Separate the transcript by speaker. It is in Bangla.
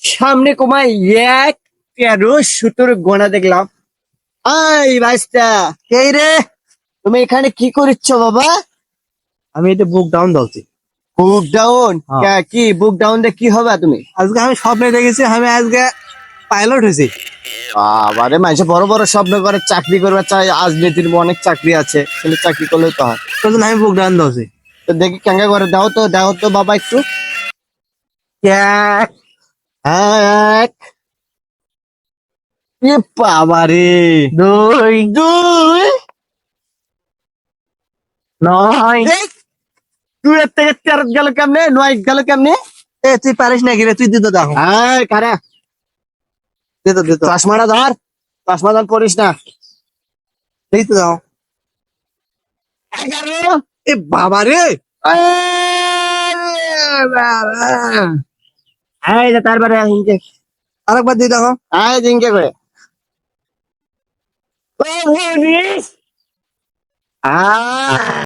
Speaker 1: সামনে কমাই 1 13 17 গোনা দেখলাম। এই ভাইস্তা কে রে? তুমি এখানে কি করছ বাবা?
Speaker 2: আমি এটা বুক ডাউন দলছি।
Speaker 1: বুক ডাউন?
Speaker 2: হ্যাঁ।
Speaker 1: কি বুক ডাউন দে কি হবে তুমি?
Speaker 2: আজকে আমি স্বপ্নে দেখেছি আমি আজকে পাইলট হয়েছি।
Speaker 1: বাবারে, মানুষে বড় বড় স্বপ্ন করে চাকরি করবে চাই, রাজনীতির অনেক চাকরি আছে, কিন্তু চাকরি করলেও তো হয়।
Speaker 2: তোর জন্য আমি বুক ডাউন দলছি।
Speaker 1: তো দেখি কেঙ্গা করে দাও তো বাবা একটু। এক, এক, বাবারে,
Speaker 2: দুই,
Speaker 1: দুই,
Speaker 2: নয়।
Speaker 1: এই, দুই এর থেকে 13 গেল কেমনে, 9 গেল কেমনে?
Speaker 2: এ তুই পারিস নাকি রে? তুই দিতে দেখো।
Speaker 1: কারা
Speaker 2: দিত
Speaker 1: চশমাটা ধর, চশমা ধর, পড়িস না।
Speaker 2: দিতে দাও।
Speaker 1: 11,
Speaker 2: এ বাবা রে,
Speaker 1: এই যে তারপরে হিংকে,
Speaker 2: আরেকবার দিয়ে দেখো।
Speaker 1: এই জিংকে করে, ও 19,